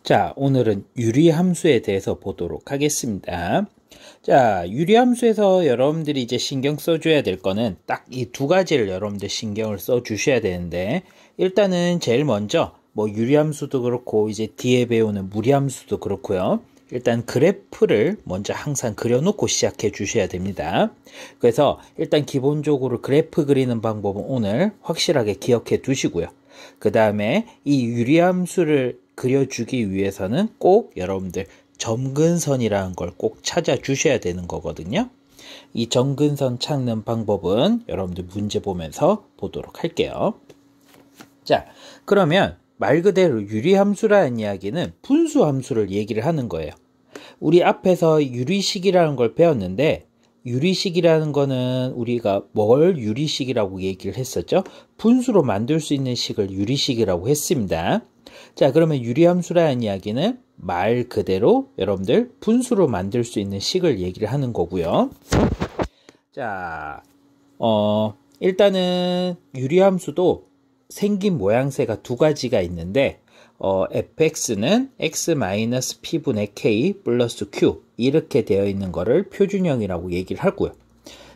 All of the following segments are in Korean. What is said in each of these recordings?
자, 오늘은 유리함수에 대해서 보도록 하겠습니다. 자, 유리함수에서 여러분들이 이제 신경 써줘야 될 거는 딱 이 두 가지를 여러분들 신경을 써주셔야 되는데, 일단은 제일 먼저 뭐 유리함수도 그렇고 이제 뒤에 배우는 무리함수도 그렇고요. 일단 그래프를 먼저 항상 그려놓고 시작해 주셔야 됩니다. 그래서 일단 기본적으로 그래프 그리는 방법은 오늘 확실하게 기억해 두시고요. 그 다음에 이 유리함수를 그려주기 위해서는 꼭 여러분들 점근선이라는 걸 꼭 찾아 주셔야 되는 거거든요. 이 점근선 찾는 방법은 여러분들 문제 보면서 보도록 할게요. 자, 그러면 말 그대로 유리함수라는 이야기는 분수함수를 얘기를 하는 거예요. 우리 앞에서 유리식이라는 걸 배웠는데, 유리식이라는 거는 우리가 뭘 유리식이라고 얘기를 했었죠? 분수로 만들 수 있는 식을 유리식이라고 했습니다. 자, 그러면 유리함수라는 이야기는 말 그대로 여러분들 분수로 만들 수 있는 식을 얘기를 하는 거고요. 자, 일단은 유리함수도 생긴 모양새가 두 가지가 있는데, fx는 x-p분의 k 플러스 q 이렇게 되어 있는 거를 표준형이라고 얘기를 하고요.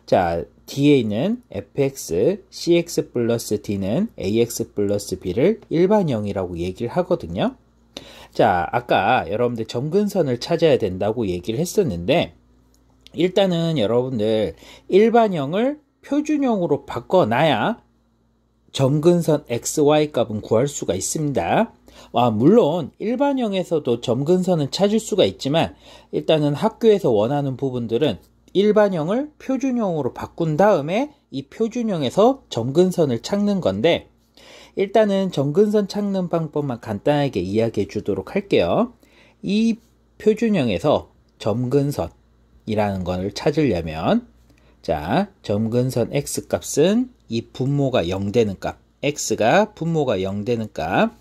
자, 뒤에 있는 fx, cx 플러스 d는 ax 플러스 b를 일반형이라고 얘기를 하거든요. 자, 아까 여러분들 점근선을 찾아야 된다고 얘기를 했었는데, 일단은 여러분들 일반형을 표준형으로 바꿔놔야 점근선 xy 값은 구할 수가 있습니다. 물론 일반형에서도 점근선은 찾을 수가 있지만, 일단은 학교에서 원하는 부분들은 일반형을 표준형으로 바꾼 다음에 이 표준형에서 점근선을 찾는 건데, 일단은 점근선 찾는 방법만 간단하게 이야기해 주도록 할게요. 이 표준형에서 점근선이라는 것을 찾으려면, 자, 점근선 x 값은 이 분모가 0 되는 값, x가 분모가 0 되는 값,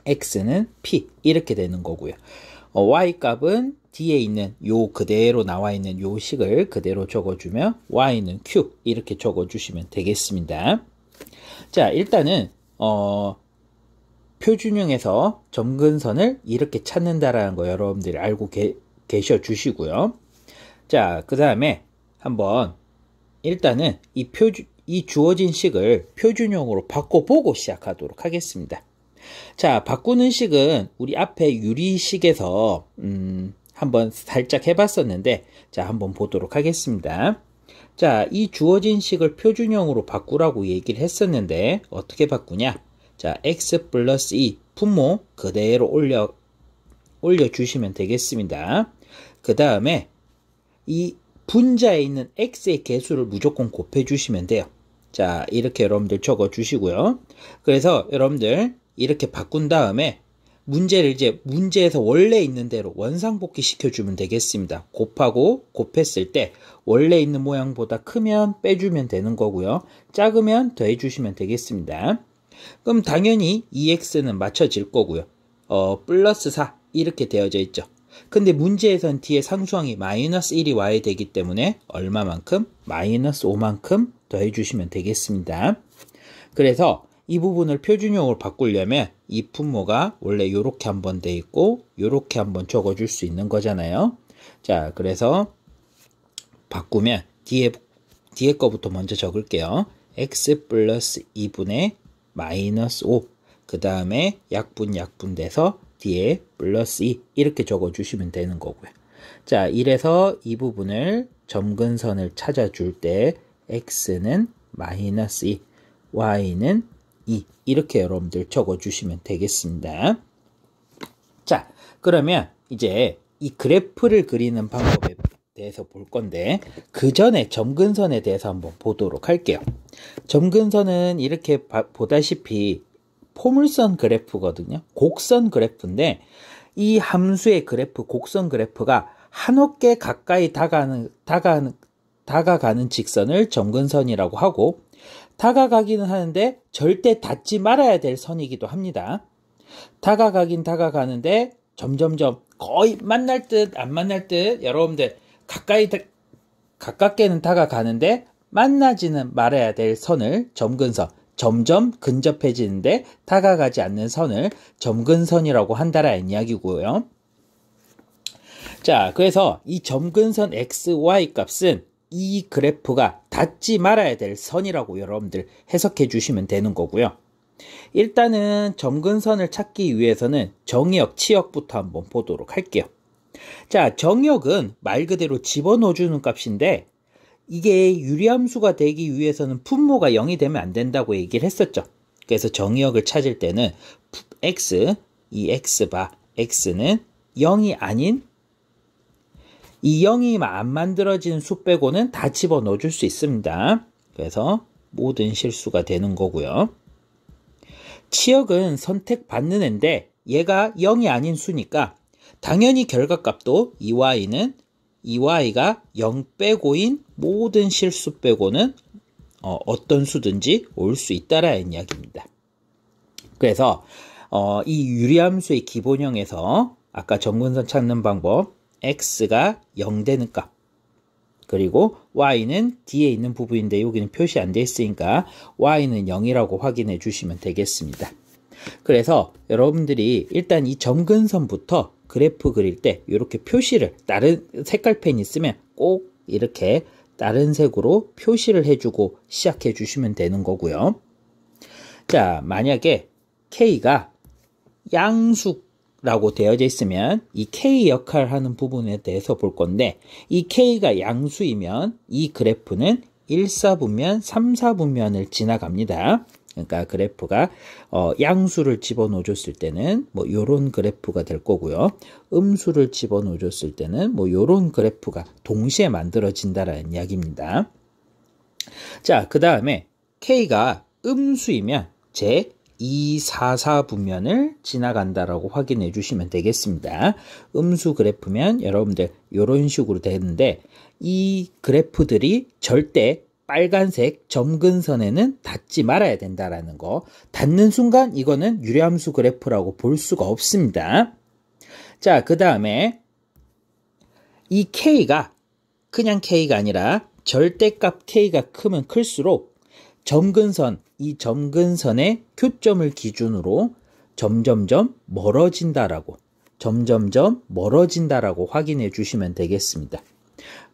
x는 p 이렇게 되는 거고요. y 값은 뒤에 있는 요 그대로 나와 있는 요 식을 그대로 적어주면 y는 q 이렇게 적어주시면 되겠습니다. 자, 일단은 표준형에서 점근선을 이렇게 찾는다라는 거 여러분들이 알고 계셔 주시고요. 자, 그 다음에 한번 일단은 이 주어진 식을 표준형으로 바꿔보고 시작하도록 하겠습니다. 자, 바꾸는 식은 우리 앞에 유리식에서 한번 살짝 해봤었는데, 자, 한번 보도록 하겠습니다. 자, 이 주어진 식을 표준형으로 바꾸라고 얘기를 했었는데 어떻게 바꾸냐? 자, x 플러스 2 분모 그대로 올려주시면 되겠습니다. 그 다음에 이 분자에 있는 x의 개수를 무조건 곱해주시면 돼요. 자, 이렇게 여러분들 적어주시고요. 그래서 여러분들 이렇게 바꾼 다음에 문제를 이제 문제에서 원래 있는 대로 원상복귀 시켜주면 되겠습니다. 곱하고 곱했을 때 원래 있는 모양보다 크면 빼주면 되는 거고요. 작으면 더해주시면 되겠습니다. 그럼 당연히 2x는 맞춰질 거고요. 플러스 4 이렇게 되어져 있죠. 근데 문제에선 뒤에 상수항이 마이너스 1이 와야 되기 때문에 얼마만큼? 마이너스 5만큼 더해주시면 되겠습니다. 그래서 이 부분을 표준형으로 바꾸려면 이 분모가 원래 이렇게 한번 돼 있고 이렇게 한번 적어줄 수 있는 거잖아요. 자, 그래서 바꾸면 뒤에 거부터 먼저 적을게요. x 플러스 2분의 마이너스 5, 그 다음에 약분 돼서 뒤에 플러스 2 이렇게 적어주시면 되는 거고요. 자, 이래서 이 부분을 점근선을 찾아줄 때 x는 마이너스 2, y는 2 이렇게 여러분들 적어주시면 되겠습니다. 자, 그러면 이제 이 그래프를 그리는 방법에 대해서 볼 건데, 그 전에 점근선에 대해서 한번 보도록 할게요. 점근선은 이렇게 보다시피 포물선 그래프거든요. 곡선 그래프인데, 이 함수의 그래프, 곡선 그래프가 한 어깨 가까이 다가가는 직선을 점근선이라고 하고, 다가가기는 하는데 절대 닿지 말아야 될 선이기도 합니다. 다가가는데 점점점 거의 만날 듯 안 만날 듯 여러분들 가깝게는 다가가는데 만나지는 말아야 될 선을 점근선, 점점 근접해지는데 다가가지 않는 선을 점근선이라고 한다라는 이야기고요. 자, 그래서 이 점근선 XY 값은 이 그래프가 닿지 말아야 될 선이라고 여러분들 해석해 주시면 되는 거고요. 일단은 점근선을 찾기 위해서는 정의역, 치역부터 한번 보도록 할게요. 자, 정의역은 말 그대로 집어넣어주는 값인데 이게 유리함수가 되기 위해서는 분모가 0이 되면 안 된다고 얘기를 했었죠. 그래서 정의역을 찾을 때는 x, 이 x바, x는 0이 아닌 이 0이 안 만들어진 수 빼고는 다 집어넣어 줄 수 있습니다. 그래서 모든 실수가 되는 거고요. 치역은 선택받는 애인데 얘가 0이 아닌 수니까 당연히 결과값도 이 y가 0 빼고인 모든 실수 빼고는 어떤 수든지 올 수 있다라는 이야기입니다. 그래서 이 유리함수의 기본형에서 아까 점근선 찾는 방법 x가 0 되는 값 그리고 y는 뒤에 있는 부분인데 여기는 표시 안 돼 있으니까 y는 0이라고 확인해 주시면 되겠습니다. 그래서 여러분들이 일단 이 점근선부터 그래프 그릴 때 이렇게 표시를 다른 색깔펜 있으면 꼭 이렇게 다른 색으로 표시를 해주고 시작해 주시면 되는 거고요. 자, 만약에 K가 양수라고 되어져 있으면 이 K 역할을 하는 부분에 대해서 볼 건데 이 K가 양수이면 이 그래프는 1사분면, 3사분면을 지나갑니다. 그러니까 그래프가 양수를 집어넣어 줬을 때는 뭐 요런 그래프가 될 거고요. 음수를 집어넣어 줬을 때는 뭐 요런 그래프가 동시에 만들어진다라는 이야기입니다. 자, 그 다음에 K가 음수이면 제 244분면을 지나간다라고 확인해 주시면 되겠습니다. 음수 그래프면 여러분들 이런 식으로 되는데 이 그래프들이 절대 빨간색 점근선에는 닿지 말아야 된다라는 거. 닿는 순간 이거는 유리함수 그래프라고 볼 수가 없습니다. 자, 그 다음에 이 K가 그냥 K가 아니라 절대값 K가 크면 클수록 점근선, 이 점근선의 교점을 기준으로 점점점 멀어진다라고 확인해 주시면 되겠습니다.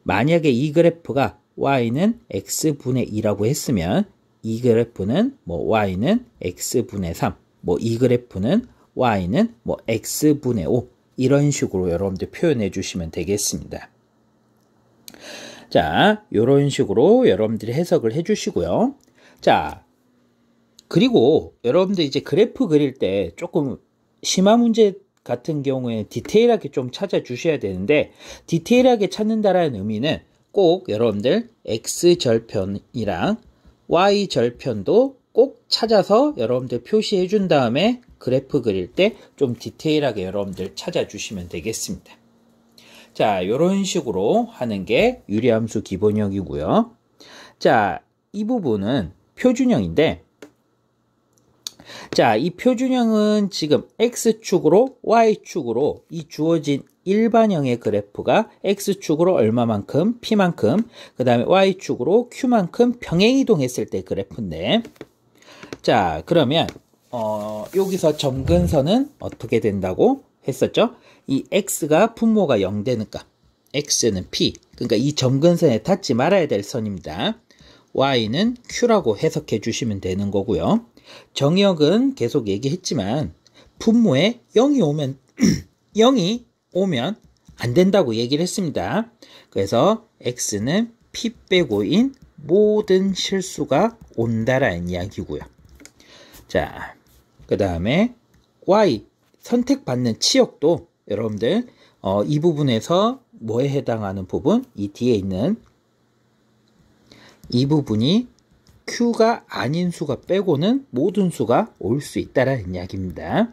만약에 이 그래프가 y는 x분의 2라고 했으면 이 그래프는 뭐 y는 x분의 3, 뭐 이 그래프는 y는 뭐 x분의 5 이런 식으로 여러분들 표현해 주시면 되겠습니다. 자, 이런 식으로 여러분들이 해석을 해 주시고요. 자, 그리고 여러분들 이제 그래프 그릴 때 조금 심화 문제 같은 경우에 디테일하게 좀 찾아주셔야 되는데 디테일하게 찾는다라는 의미는 꼭 여러분들 x절편이랑 y절편도 꼭 찾아서 여러분들 표시해 준 다음에 그래프 그릴 때 좀 디테일하게 여러분들 찾아주시면 되겠습니다. 자, 이런 식으로 하는 게 유리함수 기본형이고요. 자, 이 부분은 표준형인데 자, 이 표준형은 지금 x축으로 y축으로 이 주어진 일반형의 그래프가 x축으로 얼마만큼, p만큼, 그 다음에 y축으로 q만큼 평행이동했을 때 그래프인데 자, 그러면 여기서 점근선은 어떻게 된다고 했었죠? 이 x가 분모가 0 되는 값, x는 p, 그러니까 이 점근선에 닿지 말아야 될 선입니다. y는 q라고 해석해 주시면 되는 거고요. 정의역은 계속 얘기했지만 분모에 0이 오면 0이 오면 안 된다고 얘기를 했습니다. 그래서 x는 p 빼고인 모든 실수가 온다라는 이야기고요. 자, 그 다음에 y 선택받는 치역도 여러분들 이 부분에서 뭐에 해당하는 부분? 이 뒤에 있는 이 부분이 q가 아닌 수가 빼고는 모든 수가 올 수 있다라는 이야기입니다.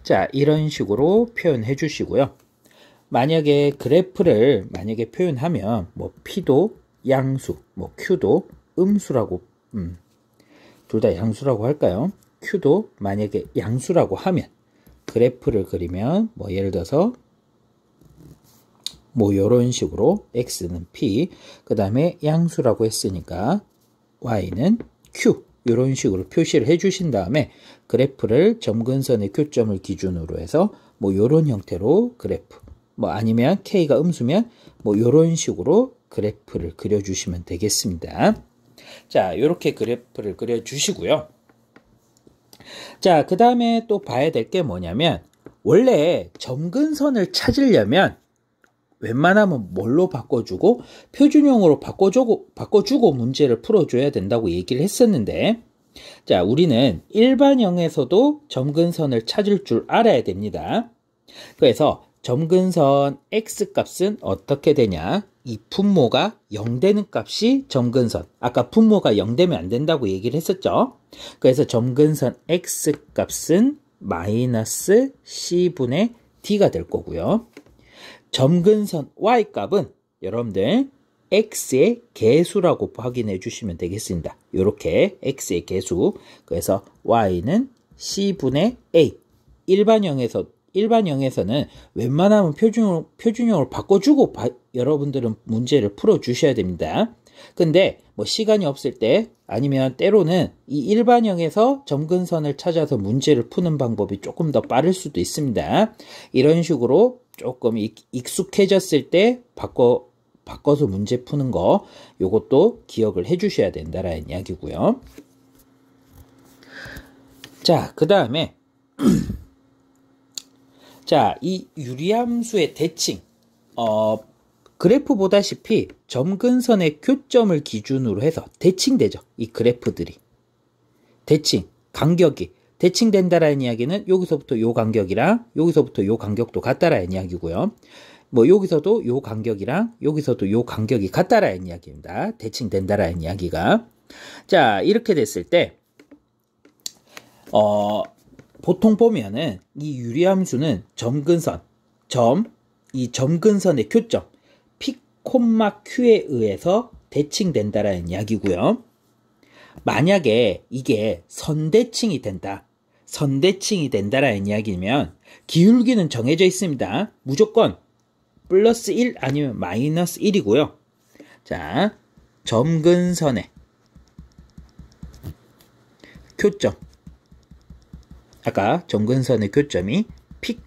자, 이런 식으로 표현해 주시고요. 만약에 그래프를 표현하면 뭐 p도 양수, 뭐 q도 음수라고 둘 다 양수라고 할까요? q도 만약에 양수라고 하면 그래프를 그리면 뭐 예를 들어서 뭐 이런 식으로 x는 p, 그 다음에 양수라고 했으니까 y는 q 이런 식으로 표시를 해 주신 다음에 그래프를 점근선의 교점을 기준으로 해서 뭐 이런 형태로 그래프, 뭐 아니면 K가 음수면 뭐 이런 식으로 그래프를 그려주시면 되겠습니다. 자, 이렇게 그래프를 그려주시고요. 자, 그 다음에 또 봐야 될 게 뭐냐면 원래 점근선을 찾으려면 웬만하면 뭘로 바꿔주고 표준형으로 바꿔주고 문제를 풀어줘야 된다고 얘기를 했었는데, 자, 우리는 일반형에서도 점근선을 찾을 줄 알아야 됩니다. 그래서 점근선 x값은 어떻게 되냐? 이 분모가 0 되는 값이 점근선. 아까 분모가 0 되면 안 된다고 얘기를 했었죠. 그래서 점근선 x값은 마이너스 c분의 d가 될 거고요. 점근선 y값은 여러분들 x의 개수라고 확인해 주시면 되겠습니다. 이렇게 x의 개수. 그래서 y는 c분의 a. 일반형에서는 웬만하면 표준형으로 바꿔주고 여러분들은 문제를 풀어 주셔야 됩니다. 근데 뭐 시간이 없을 때 아니면 때로는 이 일반형에서 점근선을 찾아서 문제를 푸는 방법이 조금 더 빠를 수도 있습니다. 이런 식으로 조금 익숙해졌을 때 바꿔서 문제 푸는 거, 요것도 기억을 해 주셔야 된다라는 이야기고요. 자, 그 다음에 자, 이 유리함수의 대칭, 그래프 보다시피 점근선의 교점을 기준으로 해서 대칭되죠. 이 그래프들이. 대칭, 간격이 대칭된다라는 이야기는 여기서부터 요 간격이랑 여기서부터 요 간격도 같다라는 이야기고요. 뭐 여기서도 요 간격이랑 여기서도 요 간격이 같다라는 이야기입니다. 대칭된다라는 이야기가. 자, 이렇게 됐을 때 보통 보면은 이 유리함수는 점근선, 이 점근선의 교점, P, Q에 의해서 대칭된다라는 이야기고요. 만약에 이게 선대칭이 된다라는 이야기면 기울기는 정해져 있습니다. 무조건 플러스 1 아니면 마이너스 1이고요. 자, 점근선의 교점. 아까 점근선의 교점이 P,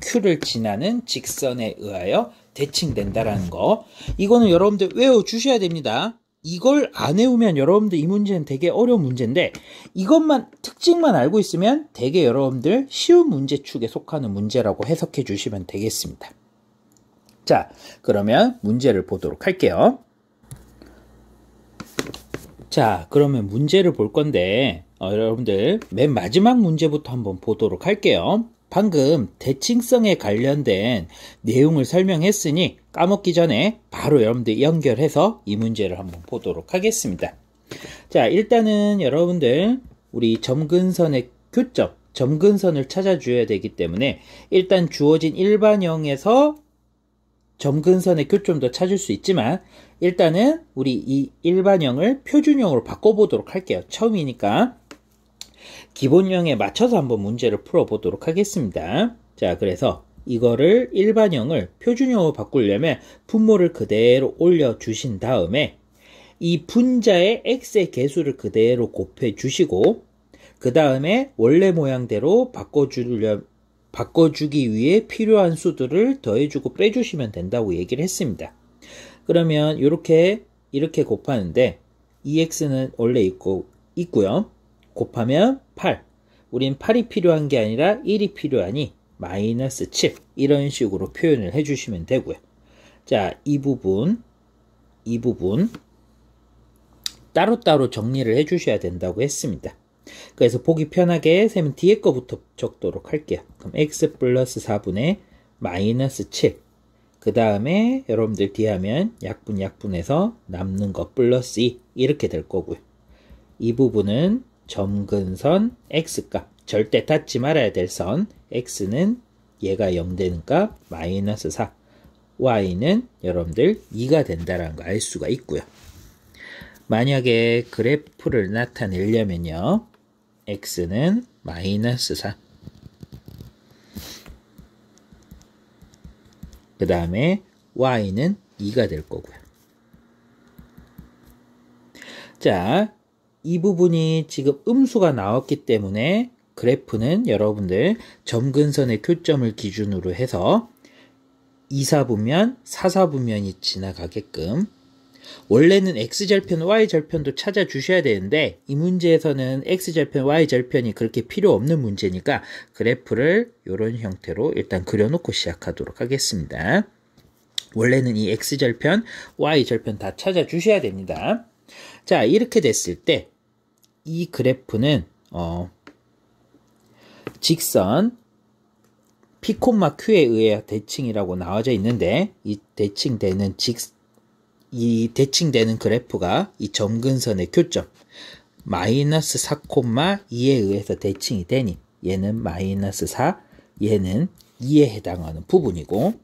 Q를 지나는 직선에 의하여 대칭된다라는 거. 이거는 여러분들 외워주셔야 됩니다. 이걸 안 외우면 여러분들 이 문제는 되게 어려운 문제인데 이것만 특징만 알고 있으면 되게 여러분들 쉬운 문제축에 속하는 문제라고 해석해 주시면 되겠습니다. 자, 그러면 문제를 보도록 할게요. 자, 그러면 문제를 볼 건데 여러분들 맨 마지막 문제부터 한번 보도록 할게요. 방금 대칭성에 관련된 내용을 설명했으니 까먹기 전에 바로 여러분들 연결해서 이 문제를 한번 보도록 하겠습니다. 자, 일단은 여러분들 우리 점근선의 교점, 점근선을 찾아줘야 되기 때문에 일단 주어진 일반형에서 점근선의 교점도 찾을 수 있지만 일단은 우리 이 일반형을 표준형으로 바꿔보도록 할게요. 처음이니까 기본형에 맞춰서 한번 문제를 풀어보도록 하겠습니다. 자, 그래서 이거를 일반형을 표준형으로 바꾸려면 분모를 그대로 올려주신 다음에 이 분자의 x의 개수를 그대로 곱해주시고 그 다음에 원래 모양대로 바꿔주기 위해 필요한 수들을 더해주고 빼주시면 된다고 얘기를 했습니다. 그러면 이렇게 곱하는데 2x는 원래 있고요. 곱하면 8. 우린 8이 필요한 게 아니라 1이 필요하니 마이너스 7. 이런 식으로 표현을 해주시면 되고요. 자, 이 부분 따로따로 정리를 해주셔야 된다고 했습니다. 그래서 보기 편하게 쌤은 뒤에 거부터 적도록 할게요. 그럼 x 플러스 4분의 마이너스 7. 그 다음에 여러분들 뒤에 하면 약분해서 남는 거 플러스 2 이렇게 될 거고요. 이 부분은 점근선 x값, 절대 닿지 말아야 될 선 x는 얘가 0 되는 값 마이너스 4, y는 여러분들 2가 된다는 거 알 수가 있고요. 만약에 그래프를 나타내려면요, x는 마이너스 4, 그 다음에 y는 2가 될 거고요. 자, 이 부분이 지금 음수가 나왔기 때문에 그래프는 여러분들 점근선의 교점을 기준으로 해서 2사분면, 4사분면이 지나가게끔, 원래는 X절편, Y절편도 찾아주셔야 되는데 이 문제에서는 X절편, Y절편이 그렇게 필요 없는 문제니까 그래프를 이런 형태로 일단 그려놓고 시작하도록 하겠습니다. 원래는 이 X절편, Y절편 다 찾아주셔야 됩니다. 자, 이렇게 됐을 때 이 그래프는 직선 P, Q에 의해 대칭이라고 나와져 있는데 이 대칭되는 그래프가 이 점근선의 교점 마이너스 4,2에 의해서 대칭이 되니 얘는 마이너스 4, 얘는 2에 해당하는 부분이고,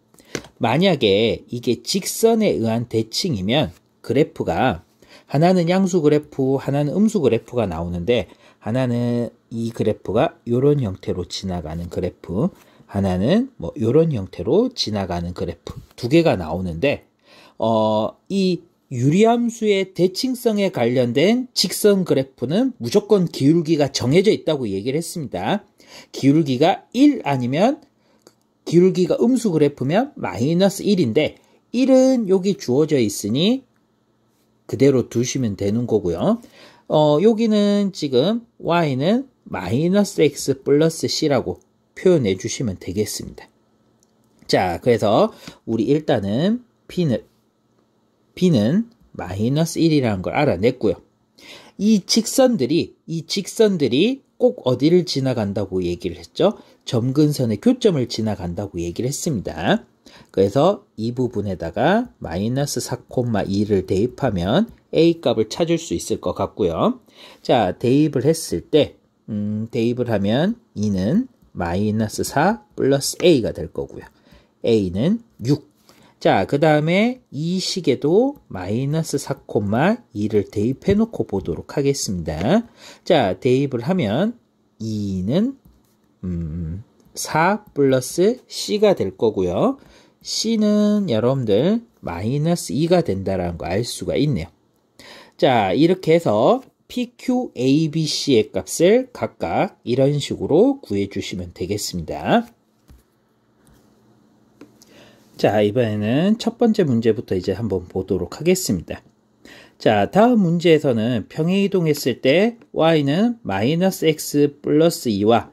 만약에 이게 직선에 의한 대칭이면 그래프가 하나는 양수 그래프, 하나는 음수 그래프가 나오는데, 하나는 이 그래프가 이런 형태로 지나가는 그래프, 하나는 뭐 이런 형태로 지나가는 그래프 두 개가 나오는데, 이 유리함수의 대칭성에 관련된 직선 그래프는 무조건 기울기가 정해져 있다고 얘기를 했습니다. 기울기가 1 아니면 기울기가 음수 그래프면 마이너스 1인데 1은 여기 주어져 있으니 그대로 두시면 되는 거고요. 여기는 지금 y는 마이너스 x 플러스 c라고 표현해 주시면 되겠습니다. 자, 그래서 우리 일단은 b는 마이너스 1이라는 걸 알아냈고요. 이 직선들이 꼭 어디를 지나간다고 얘기를 했죠? 점근선의 교점을 지나간다고 얘기를 했습니다. 그래서 이 부분에다가 마이너스 4,2를 대입하면 a 값을 찾을 수 있을 것 같고요. 자, 대입을 했을 때 대입을 하면 2는 마이너스 4 플러스 a가 될 거고요. a는 6. 자, 그 다음에 이 식에도 마이너스 4,2를 대입해 놓고 보도록 하겠습니다. 자, 대입을 하면 2는 4 플러스 c가 될 거고요. c는 여러분들 마이너스 2가 된다는 거 알 수가 있네요. 자, 이렇게 해서 PQ, A, B, C의 값을 각각 이런 식으로 구해주시면 되겠습니다. 자, 이번에는 첫 번째 문제부터 이제 한번 보도록 하겠습니다. 자, 다음 문제에서는 평행이동했을 때 y는 마이너스 x 플러스 2와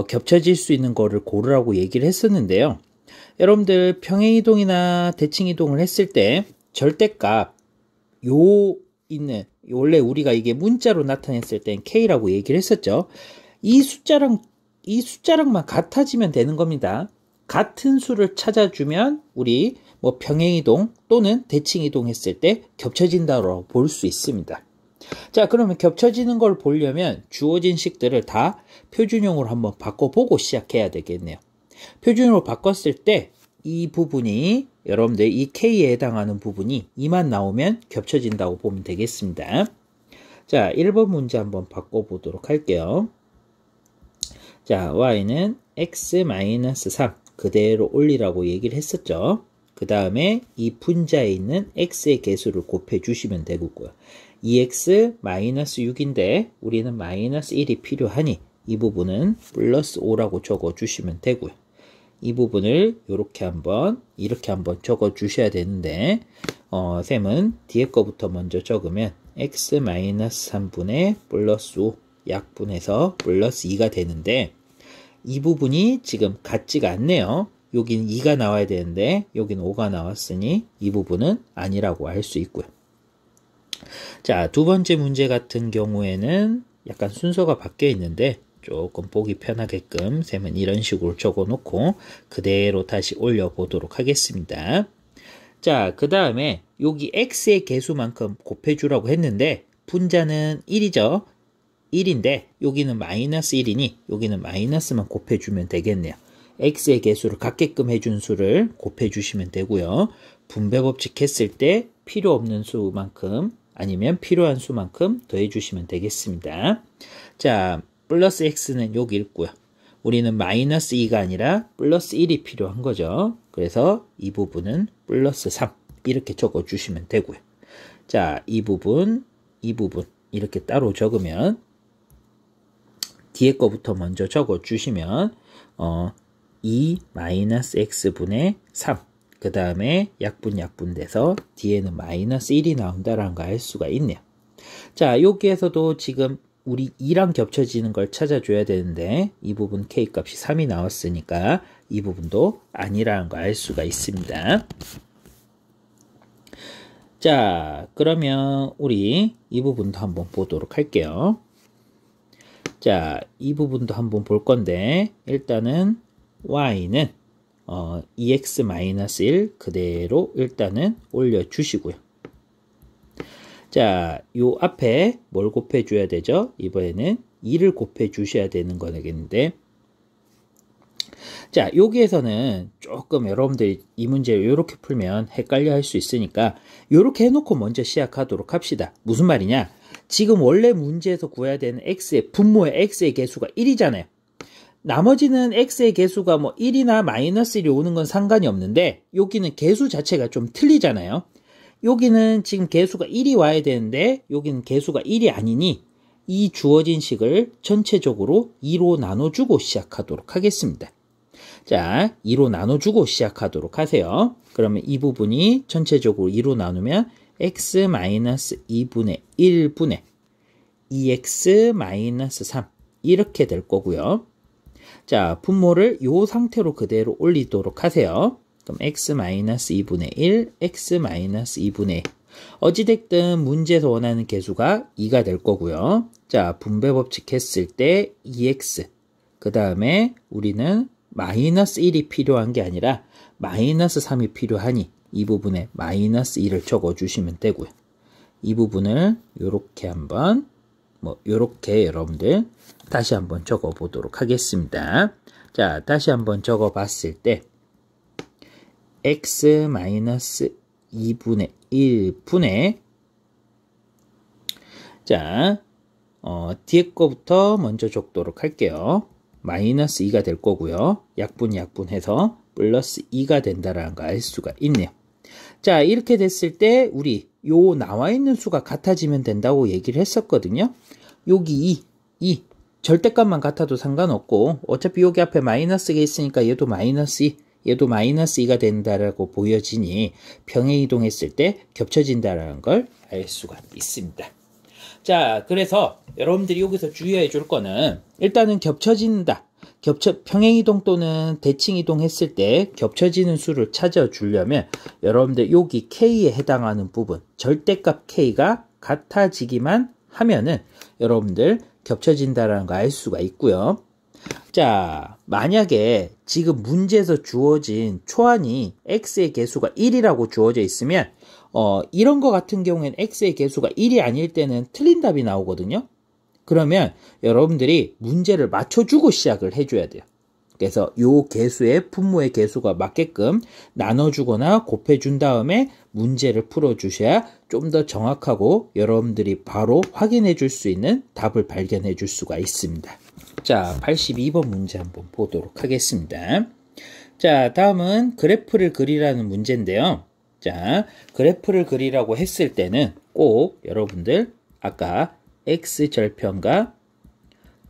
겹쳐질 수 있는 거를 고르라고 얘기를 했었는데요. 여러분들 평행이동이나 대칭이동을 했을 때 절대값 원래 우리가 이게 문자로 나타냈을 땐 k라고 얘기를 했었죠. 이 숫자랑만 같아지면 되는 겁니다. 같은 수를 찾아주면 우리 뭐 평행이동 또는 대칭이동 했을 때 겹쳐진다고 볼 수 있습니다. 자, 그러면 겹쳐지는 걸 보려면 주어진 식들을 다 표준형으로 한번 바꿔보고 시작해야 되겠네요. 표준으로 바꿨을 때 이 부분이 여러분들 이 K에 해당하는 부분이 2만 나오면 겹쳐진다고 보면 되겠습니다. 자, 1번 문제 한번 바꿔보도록 할게요. 자, Y는 X-3 그대로 올리라고 얘기를 했었죠. 그 다음에 이 분자에 있는 X의 개수를 곱해 주시면 되고요. 2X-6인데 우리는 마이너스 1이 필요하니 이 부분은 플러스 5라고 적어 주시면 되고요. 이 부분을 이렇게 한번 적어 주셔야 되는데 쌤은 뒤에 거부터 먼저 적으면 x-3분의 플러스 5 약분해서 플러스 2가 되는데 이 부분이 지금 같지가 않네요. 여기는 2가 나와야 되는데 여기는 5가 나왔으니 이 부분은 아니라고 할 수 있고요. 자, 두 번째 문제 같은 경우에는 약간 순서가 바뀌어 있는데 조금 보기 편하게끔 쌤은 이런 식으로 적어 놓고 그대로 다시 올려 보도록 하겠습니다. 자, 그 다음에 여기 x의 개수만큼 곱해 주라고 했는데 분자는 1이죠. 1인데 여기는 마이너스 1이니 여기는 마이너스만 곱해 주면 되겠네요. x의 개수를 같게끔 해준 수를 곱해 주시면 되고요. 분배 법칙 했을 때 필요 없는 수만큼 아니면 필요한 수만큼 더해 주시면 되겠습니다. 자, 플러스 x는 여기 있고요. 우리는 마이너스 2가 아니라 플러스 1이 필요한 거죠. 그래서 이 부분은 플러스 3 이렇게 적어 주시면 되고요. 자, 이 부분 이렇게 따로 적으면 뒤에 거부터 먼저 적어 주시면 2-x분의 3 그 다음에 약분돼서 뒤에는 마이너스 1이 나온다라는 거 알 수가 있네요. 자, 여기에서도 지금 우리 2랑 겹쳐지는 걸 찾아줘야 되는데 이 부분 k 값이 3이 나왔으니까 이 부분도 아니라는 거 알 수가 있습니다. 자, 그러면 우리 이 부분도 한번 보도록 할게요. 자, 이 부분도 한번 볼 건데 일단은 y는 2x-1 그대로 일단은 올려주시고요. 자, 요 앞에 뭘 곱해줘야 되죠? 이번에는 2를 곱해주셔야 되는 거겠는데 자, 여기에서는 조금 여러분들이 이 문제를 이렇게 풀면 헷갈려 할 수 있으니까 이렇게 해놓고 먼저 시작하도록 합시다. 무슨 말이냐? 지금 원래 문제에서 구해야 되는 x의 분모의 x의 개수가 1이잖아요. 나머지는 x의 개수가 뭐 1이나 마이너스 1이 오는 건 상관이 없는데 여기는 개수 자체가 좀 틀리잖아요. 여기는 지금 개수가 1이 와야 되는데 여기는 개수가 1이 아니니 이 주어진 식을 전체적으로 2로 나눠주고 시작하도록 하겠습니다. 자, 2로 나눠주고 시작하도록 하세요. 그러면 이 부분이 전체적으로 2로 나누면 x-2분의 1분의 2x-3 이렇게 될 거고요. 자, 분모를 이 상태로 그대로 올리도록 하세요. 그럼 x-2분의 1, x-2분의 1. 어찌됐든 문제에서 원하는 개수가 2가 될 거고요. 자, 분배 법칙 했을 때 2x. 그 다음에 우리는 마이너스 1이 필요한 게 아니라 마이너스 3이 필요하니 이 부분에 마이너스 1을 적어주시면 되고요. 이 부분을 이렇게 한번 요렇게 여러분들 다시 한번 적어 보도록 하겠습니다. 자, 다시 한번 적어 봤을 때 x-2분의 1분의 자, 뒤에 거부터 먼저 적도록 할게요. 마이너스 2가 될 거고요. 약분해서 플러스 2가 된다라는 거 알 수가 있네요. 자, 이렇게 됐을 때 우리 요 나와 있는 수가 같아지면 된다고 얘기를 했었거든요. 여기 2 절대값만 같아도 상관없고 어차피 여기 앞에 마이너스가 있으니까 얘도 마이너스 2 얘도 마이너스 2가 된다라고 보여지니 평행 이동했을 때 겹쳐진다라는 걸 알 수가 있습니다. 자, 그래서 여러분들이 여기서 주의해 줄 거는 일단은 겹쳐진다. 평행 이동 또는 대칭 이동 했을 때 겹쳐지는 수를 찾아 주려면 여러분들 여기 k에 해당하는 부분 절대값 k가 같아지기만 하면은 여러분들 겹쳐진다라는 거 알 수가 있고요. 자, 만약에 지금 문제에서 주어진 초안이 x의 개수가 1이라고 주어져 있으면 이런 거 같은 경우에는 x의 개수가 1이 아닐 때는 틀린 답이 나오거든요. 그러면 여러분들이 문제를 맞춰주고 시작을 해줘야 돼요. 그래서 요 개수의 분모의 개수가 맞게끔 나눠주거나 곱해준 다음에 문제를 풀어주셔야 좀 더 정확하고 여러분들이 바로 확인해 줄 수 있는 답을 발견해 줄 수가 있습니다. 자, 82번 문제 한번 보도록 하겠습니다. 자, 다음은 그래프를 그리라는 문제인데요. 자, 그래프를 그리라고 했을 때는 꼭 여러분들 아까 x절편과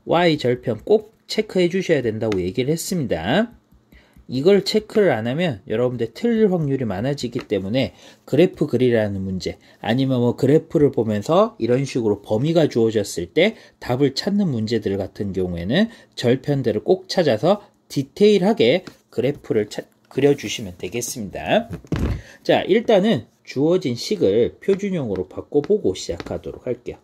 y절편 꼭 체크해 주셔야 된다고 얘기를 했습니다. 이걸 체크를 안 하면 여러분들 틀릴 확률이 많아지기 때문에 그래프 그리라는 문제 아니면 뭐 그래프를 보면서 이런 식으로 범위가 주어졌을 때 답을 찾는 문제들 같은 경우에는 절편들을 꼭 찾아서 디테일하게 그래프를 그려주시면 되겠습니다. 자, 일단은 주어진 식을 표준형으로 바꿔보고 시작하도록 할게요.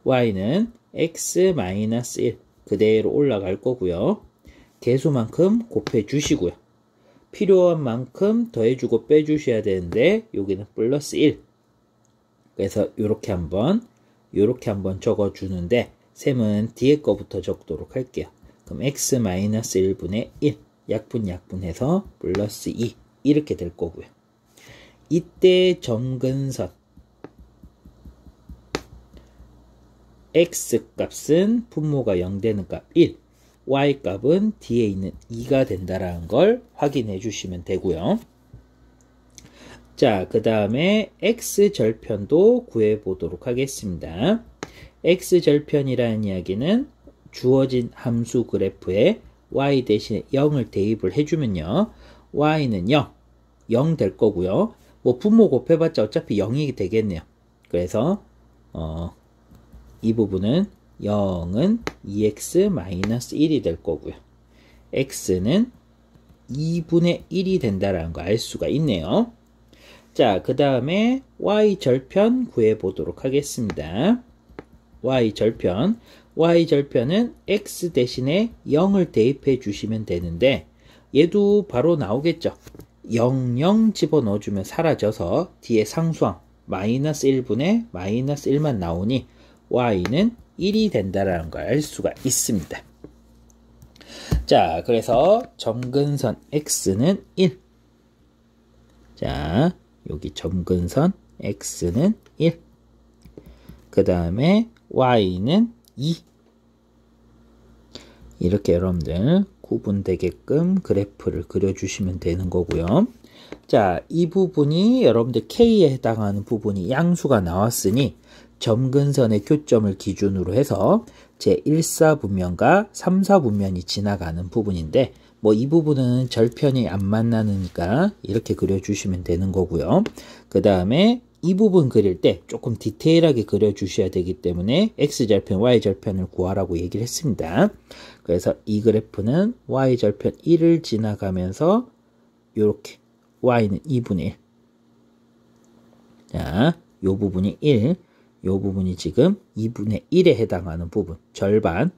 y는 x-1 그대로 올라갈 거고요. 개수만큼 곱해 주시고요. 필요한 만큼 더해주고 빼주셔야 되는데 여기는 플러스 1. 그래서 이렇게 한번 적어주는데 셈은 뒤에 거부터 적도록 할게요. 그럼 x-1분의 1 약분해서 플러스 2 이렇게 될 거고요. 이때 점근선 x값은 분모가 0 되는 값 1, y값은 뒤에 있는 2가 된다라는 걸 확인해 주시면 되고요. 자, 그 다음에 x절편도 구해 보도록 하겠습니다. x절편이라는 이야기는 주어진 함수 그래프에 y 대신에 0을 대입을 해주면요. y는 0 될 거고요. 뭐 분모 곱해봤자 어차피 0이 되겠네요. 그래서 이 부분은 0은 2x-1이 될 거고요. x는 2분의 1이 된다라는 거 알 수가 있네요. 자, 그 다음에 y절편 구해보도록 하겠습니다. y절편은 x 대신에 0을 대입해 주시면 되는데 얘도 바로 나오겠죠. 0 집어넣어주면 사라져서 뒤에 상수항 마이너스 1분의 마이너스 1만 나오니 y는 1이 된다라는 걸 알 수가 있습니다. 자, 그래서 점근선 x는 1. 자, 여기 점근선 x는 1. 그 다음에 y는 2. 이렇게 여러분들 구분되게끔 그래프를 그려주시면 되는 거고요. 자, 이 부분이 여러분들 K에 해당하는 부분이 양수가 나왔으니 점근선의 교점을 기준으로 해서 제1사분면과 3사분면이 지나가는 부분인데 뭐 이 부분은 절편이 안 만나니까 이렇게 그려주시면 되는 거고요. 그 다음에 이 부분 그릴 때 조금 디테일하게 그려주셔야 되기 때문에 X절편, Y절편을 구하라고 얘기를 했습니다. 그래서 이 그래프는 Y절편 1을 지나가면서 이렇게 Y는 2분의 1. 자, 요 부분이 1. 요 부분이 지금 2분의 1에 해당하는 부분, 절반.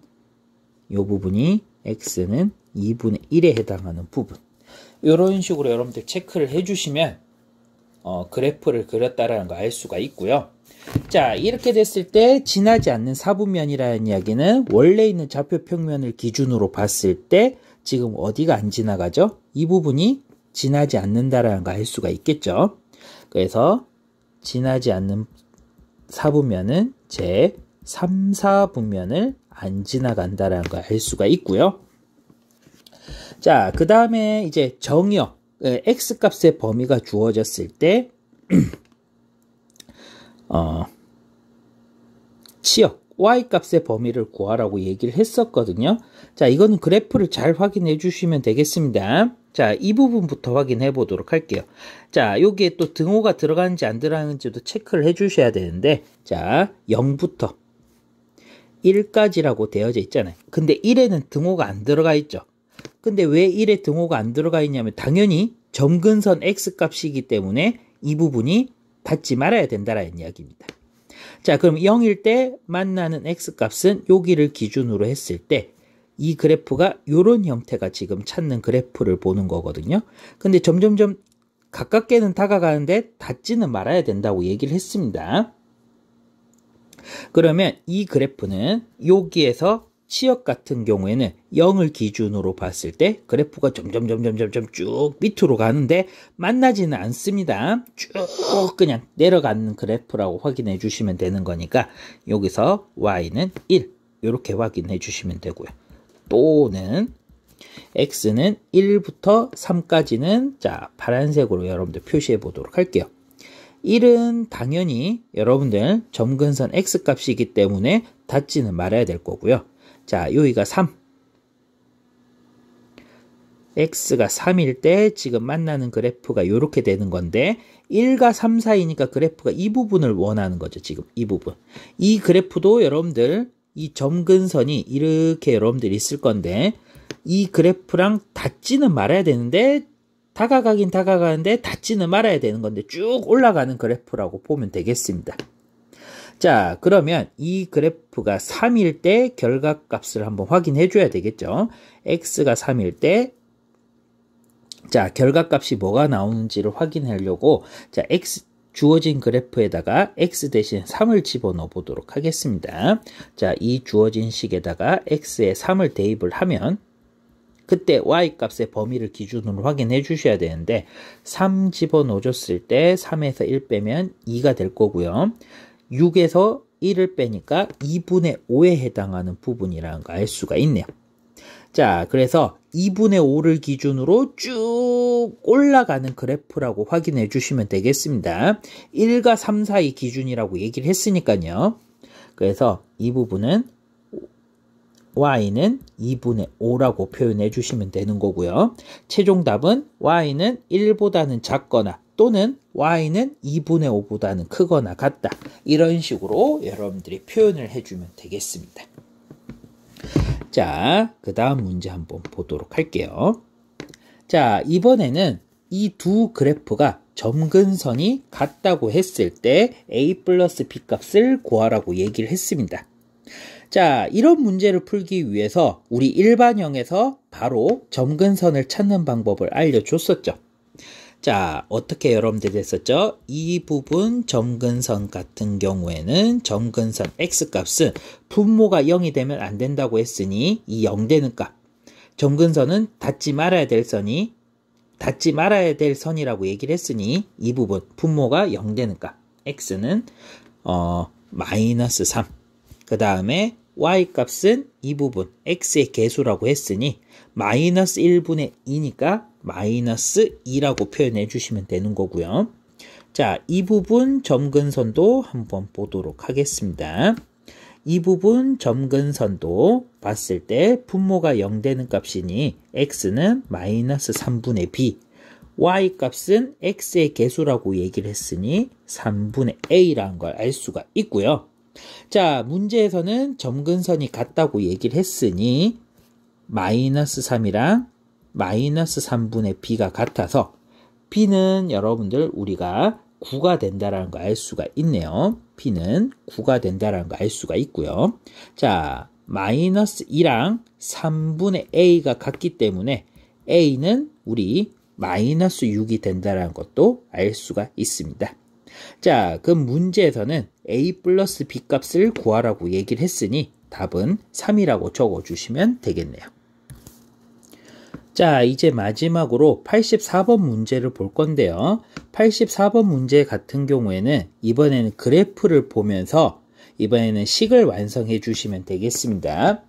요 부분이 X는 2분의 1에 해당하는 부분. 이런 식으로 여러분들 체크를 해주시면 그래프를 그렸다라는 거 알 수가 있고요. 자, 이렇게 됐을 때 지나지 않는 사분면이라는 이야기는 원래 있는 좌표 평면을 기준으로 봤을 때 지금 어디가 안 지나가죠? 이 부분이 지나지 않는다라는 거 알 수가 있겠죠. 그래서 지나지 않는 사분면은 제 3, 4분면을 안 지나간다라는 걸 알 수가 있고요. 자, 그 다음에 이제 정의역, x값의 범위가 주어졌을 때 치역, y값의 범위를 구하라고 얘기를 했었거든요. 자, 이거는 그래프를 잘 확인해 주시면 되겠습니다. 자, 이 부분부터 확인해 보도록 할게요. 자, 여기에 또 등호가 들어가는지 안 들어가는지도 체크를 해 주셔야 되는데, 자, 0부터 1까지라고 되어져 있잖아요. 근데 1에는 등호가 안 들어가 있죠. 근데 왜 1에 등호가 안 들어가 있냐면 당연히 점근선 x값이기 때문에 이 부분이 닿지 말아야 된다라는 이야기입니다. 자, 그럼 0일 때 만나는 x값은 여기를 기준으로 했을 때 이 그래프가 이런 형태가 지금 찾는 그래프를 보는 거거든요. 근데 점점점 가깝게는 다가가는데 닿지는 말아야 된다고 얘기를 했습니다. 그러면 이 그래프는 여기에서 치역 같은 경우에는 0을 기준으로 봤을 때 그래프가 점점 쭉 밑으로 가는데 만나지는 않습니다. 쭉 그냥 내려가는 그래프라고 확인해 주시면 되는 거니까 여기서 y는 1 이렇게 확인해 주시면 되고요. 또는 x는 1부터 3까지는 자 파란색으로 여러분들 표시해 보도록 할게요. 1은 당연히 여러분들 점근선 x값이기 때문에 닿지는 말아야 될 거고요. 자, 여기가 3. x가 3일 때 지금 만나는 그래프가 이렇게 되는 건데 1과 3 사이니까 그래프가 이 부분을 원하는 거죠. 지금 이 부분. 이 그래프도 여러분들 이 점근선이 이렇게 여러분들 있을 건데 이 그래프랑 닿지는 말아야 되는데 다가가긴 다가가는데 닿지는 말아야 되는 건데 쭉 올라가는 그래프라고 보면 되겠습니다. 자, 그러면 이 그래프가 3일 때 결과값을 한번 확인해 줘야 되겠죠. x가 3일 때 자, 결과값이 뭐가 나오는지를 확인하려고 자, x 주어진 그래프에다가 x 대신 3을 집어넣어 보도록 하겠습니다. 자, 이 주어진 식에다가 x에 3을 대입을 하면 그때 y값의 범위를 기준으로 확인해 주셔야 되는데 3 집어넣어 줬을 때 3에서 1 빼면 2가 될 거고요. 6에서 1을 빼니까 2분의 5에 해당하는 부분이라는 거 알 수가 있네요. 자, 그래서 2분의 5를 기준으로 쭉 올라가는 그래프라고 확인해 주시면 되겠습니다. 1과 3 사이 기준이라고 얘기를 했으니까요. 그래서 이 부분은 y는 2분의 5라고 표현해 주시면 되는 거고요. 최종 답은 y는 1보다는 작거나 또는 y는 2분의 5보다는 크거나 같다. 이런 식으로 여러분들이 표현을 해주면 되겠습니다. 자, 그 다음 문제 한번 보도록 할게요. 자, 이번에는 이 두 그래프가 점근선이 같다고 했을 때 a 플러스 b 값을 구하라고 얘기를 했습니다. 자, 이런 문제를 풀기 위해서 우리 일반형에서 바로 점근선을 찾는 방법을 알려줬었죠. 자, 어떻게 여러분들이 했었죠? 이 부분 점근선 같은 경우에는 점근선 x값은 분모가 0이 되면 안 된다고 했으니 이 0 되는 값. 점근선은 닿지 말아야 될 선이라고 얘기를 했으니 이 부분 분모가 0 되는 값. x는 마이너스 3. 그 다음에 y값은 이 부분 x의 개수라고 했으니 마이너스 1분의 2니까 마이너스 2라고 표현해 주시면 되는 거고요. 자, 이 부분 점근선도 한번 보도록 하겠습니다. 이 부분 점근선도 봤을 때 분모가 0 되는 값이니 x는 마이너스 3분의 b, y값은 x의 개수라고 얘기를 했으니 3분의 a라는 걸 알 수가 있고요. 자, 문제에서는 점근선이 같다고 얘기를 했으니 마이너스 3이랑 마이너스 3분의 b가 같아서 b는 여러분들 우리가 9가 된다라는 거 알 수가 있네요. b는 9가 된다라는 거 알 수가 있고요. 자, 마이너스 2랑 3분의 a가 같기 때문에 a는 우리 마이너스 6이 된다라는 것도 알 수가 있습니다. 자, 그 문제에서는 a 플러스 b 값을 구하라고 얘기를 했으니 답은 3이라고 적어주시면 되겠네요. 자, 이제 마지막으로 84번 문제를 볼 건데요. 84번 문제 같은 경우에는 이번에는 그래프를 보면서 이번에는 식을 완성해 주시면 되겠습니다.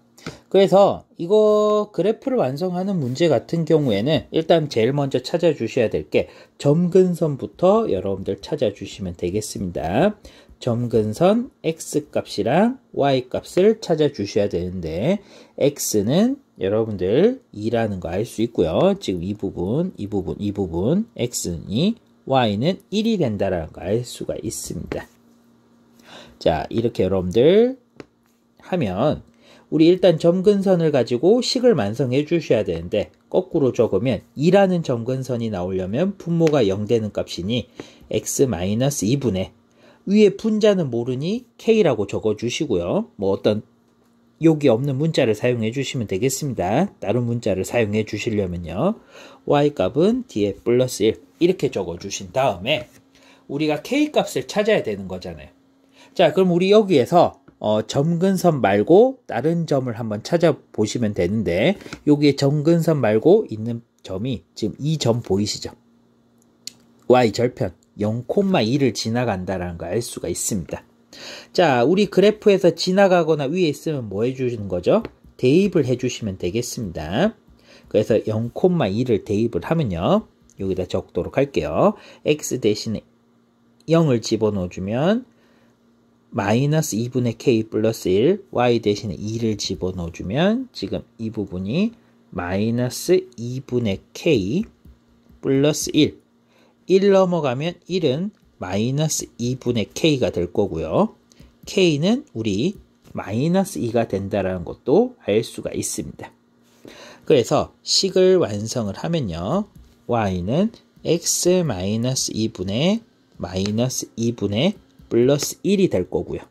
그래서 이거 그래프를 완성하는 문제 같은 경우에는 일단 제일 먼저 찾아주셔야 될 게 점근선부터 여러분들 찾아주시면 되겠습니다. 점근선 x값이랑 y값을 찾아주셔야 되는데 x는 여러분들 2라는 거 알 수 있고요. 지금 이 부분 x니 y는 1이 된다라는 거 알 수가 있습니다. 자, 이렇게 여러분들 하면 우리 일단 점근선을 가지고 식을 완성해 주셔야 되는데 거꾸로 적으면 2라는 점근선이 나오려면 분모가 0 되는 값이니 x-2분의 위에 분자는 모르니 k라고 적어 주시고요. 뭐 어떤 여기 없는 문자를 사용해 주시면 되겠습니다. 다른 문자를 사용해 주시려면요. y값은 뒤에 플러스 1 이렇게 적어 주신 다음에 우리가 k값을 찾아야 되는 거잖아요. 자, 그럼 우리 여기에서 점근선 말고 다른 점을 한번 찾아보시면 되는데 여기에 점근선 말고 있는 점이 지금 이 점 보이시죠? y절편 0,2를 지나간다라는 걸 알 수가 있습니다. 자, 우리 그래프에서 지나가거나 위에 있으면 뭐 해주시는 거죠? 대입을 해주시면 되겠습니다. 그래서 0,2를 대입을 하면요. 여기다 적도록 할게요. x 대신에 0을 집어넣어주면 마이너스 2분의 k 플러스 1, y 대신에 2를 집어넣어주면 지금 이 부분이 마이너스 2분의 k 플러스 1, 1 넘어가면 1은 마이너스 2분의 k가 될 거고요. k는 우리 마이너스 2가 된다는 것도 알 수가 있습니다. 그래서 식을 완성을 하면요. y는 x-2분의 마이너스 2분의 플러스 1이 될 거고요.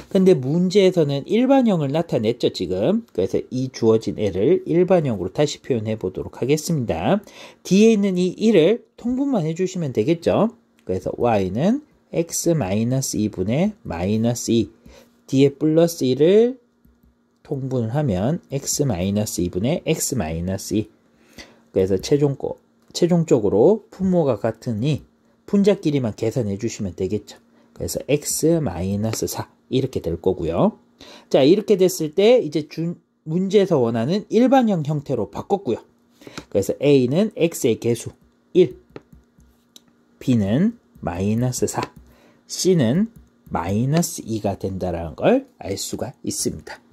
근데 문제에서는 일반형을 나타냈죠, 지금. 그래서 이 주어진 애를 일반형으로 다시 표현해 보도록 하겠습니다. 뒤에 있는 이 1을 통분만 해주시면 되겠죠. 그래서 y는 x-2분의 마이너스 2 뒤에 플러스 1을 통분을 하면 x-2분의 x-2 그래서 최종적으로 분모가 같으니 분자끼리만 계산해 주시면 되겠죠. 그래서 x-4 이렇게 될 거고요. 자, 이렇게 됐을 때 이제 문제에서 원하는 일반형 형태로 바꿨고요. 그래서 a는 x의 개수 1, b는 마이너스 4, c는 마이너스 2가 된다는 걸 알 수가 있습니다.